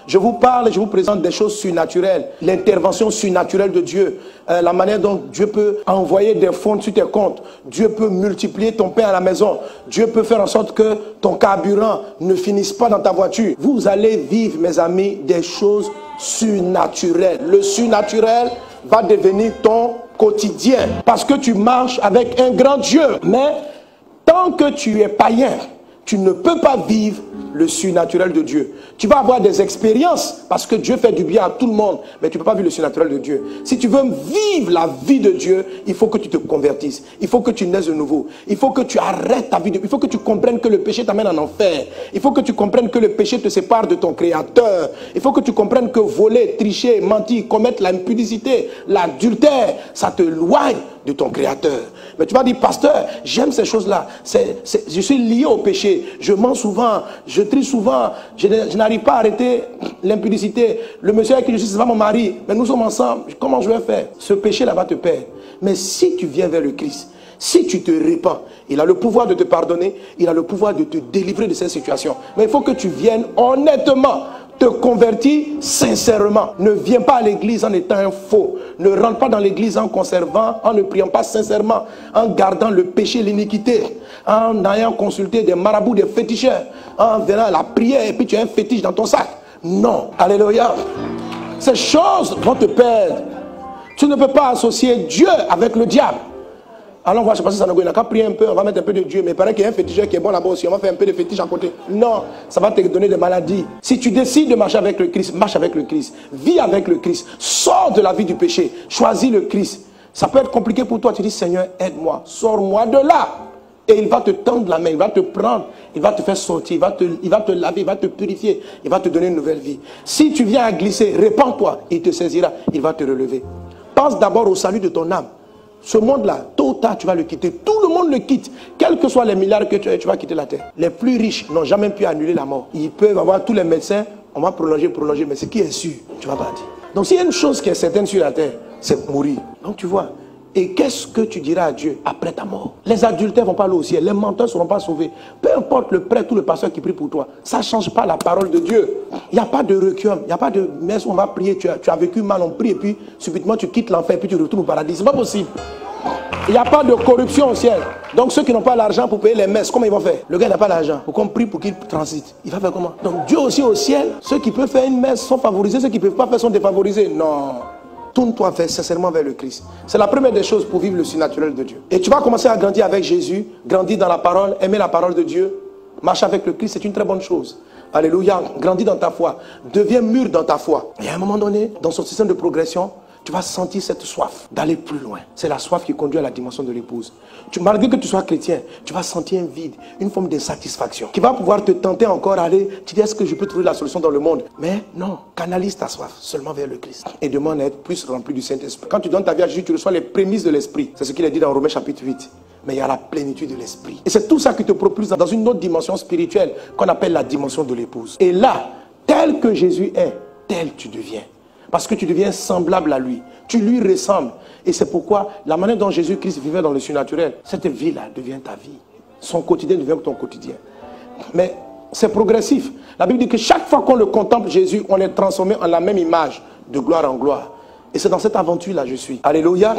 Je vous parle et je vous présente des choses surnaturelles. L'intervention surnaturelle de Dieu. La manière dont Dieu peut envoyer des fonds sur tes comptes. Dieu peut multiplier ton pain à la maison. Dieu peut faire en sorte que ton carburant ne finisse pas dans ta voiture. Vous allez vivre, mes amis, des choses surnaturelles. Le surnaturel va devenir ton quotidien. Parce que tu marches avec un grand Dieu. Mais tant que tu es païen, tu ne peux pas vivre le surnaturel de Dieu. Tu vas avoir des expériences parce que Dieu fait du bien à tout le monde, mais tu ne peux pas vivre le surnaturel de Dieu. Si tu veux vivre la vie de Dieu, il faut que tu te convertisses. Il faut que tu naisses de nouveau. Il faut que tu arrêtes ta vie. Il faut que tu comprennes que le péché t'amène en enfer. Il faut que tu comprennes que le péché te sépare de ton Créateur. Il faut que tu comprennes que voler, tricher, mentir, commettre l'impudicité, l'adultère, ça te loigne de ton Créateur. Mais tu vas dire, pasteur, j'aime ces choses-là. Je suis lié au péché. Je mens souvent, je triche souvent, je n'arrive pas à arrêter l'impudicité. Le monsieur avec qui je suis, c'est pas mon mari, mais nous sommes ensemble. Comment je vais faire? Ce péché-là va te perdre. Mais si tu viens vers le Christ, si tu te répands, il a le pouvoir de te pardonner, il a le pouvoir de te délivrer de cette situation. Mais il faut que tu viennes honnêtement, te convertir sincèrement. Ne viens pas à l'église en étant un faux. Ne rentre pas dans l'église en conservant, en ne priant pas sincèrement, en gardant le péché, l'iniquité, en ayant consulté des marabouts, des féticheurs, en venant à la prière et puis tu as un fétiche dans ton sac. Non. Alléluia. Ces choses vont te perdre. Tu ne peux pas associer Dieu avec le diable. Alors on va se passer ça, on n'a qu'à prier un peu, on va mettre un peu de Dieu, mais il paraît qu'il y a un féticheur qui est bon là-bas aussi, on va faire un peu de fétiche à côté. Non, ça va te donner des maladies. Si tu décides de marcher avec le Christ, marche avec le Christ, vis avec le Christ, sors de la vie du péché, choisis le Christ. Ça peut être compliqué pour toi, tu dis Seigneur, aide-moi, sors-moi de là. Et il va te tendre la main, il va te prendre, il va te faire sortir, il va te laver, il va te purifier, il va te donner une nouvelle vie. Si tu viens à glisser, répands-toi, il te saisira, il va te relever. Pense d'abord au salut de ton âme. Ce monde-là, tôt ou tard, tu vas le quitter. Tout le monde le quitte. Quels que soient les milliards que tu as, tu vas quitter la terre. Les plus riches n'ont jamais pu annuler la mort. Ils peuvent avoir tous les médecins, on va prolonger, mais ce qui est sûr, tu vas partir. Donc s'il y a une chose qui est certaine sur la terre, c'est mourir. Donc tu vois. Et qu'est-ce que tu diras à Dieu après ta mort? Les adultères ne vont pas aller au ciel, les menteurs ne seront pas sauvés. Peu importe le prêtre ou le pasteur qui prie pour toi, ça ne change pas la parole de Dieu. Il n'y a pas de requiem, il n'y a pas de messe où on va prier, tu as vécu mal, on prie et puis subitement tu quittes l'enfer et puis tu retournes au paradis. Ce n'est pas possible. Il n'y a pas de corruption au ciel. Donc ceux qui n'ont pas l'argent pour payer les messes, comment ils vont faire? Le gars n'a pas l'argent. Pour qu'on prie pour qu'il transite. Il va faire comment? Donc Dieu aussi au ciel, ceux qui peuvent faire une messe sont favorisés, ceux qui ne peuvent pas faire sont défavorisés. Non. Tourne-toi sincèrement vers le Christ. C'est la première des choses pour vivre le surnaturel de Dieu. Et tu vas commencer à grandir avec Jésus, grandir dans la parole, aimer la parole de Dieu, marcher avec le Christ, c'est une très bonne chose. Alléluia, grandis dans ta foi, deviens mûr dans ta foi. Et à un moment donné, dans son système de progression, tu vas sentir cette soif d'aller plus loin. C'est la soif qui conduit à la dimension de l'épouse. Malgré que tu sois chrétien, tu vas sentir un vide, une forme d'insatisfaction qui va pouvoir te tenter encore à aller. Tu dis, est-ce que je peux trouver la solution dans le monde? Mais non, canalise ta soif seulement vers le Christ et demande à être plus rempli du Saint-Esprit. Quand tu donnes ta vie à Jésus, tu reçois les prémices de l'Esprit. C'est ce qu'il a dit dans Romains chapitre 8. Mais il y a la plénitude de l'Esprit. Et c'est tout ça qui te propulse dans une autre dimension spirituelle qu'on appelle la dimension de l'épouse. Et là, tel que Jésus est, tel tu deviens. Parce que tu deviens semblable à lui. Tu lui ressembles. Et c'est pourquoi la manière dont Jésus-Christ vivait dans le surnaturel, cette vie-là devient ta vie. Son quotidien devient ton quotidien. Mais c'est progressif. La Bible dit que chaque fois qu'on le contemple, Jésus, on est transformé en la même image, de gloire en gloire. Et c'est dans cette aventure-là que je suis. Alléluia.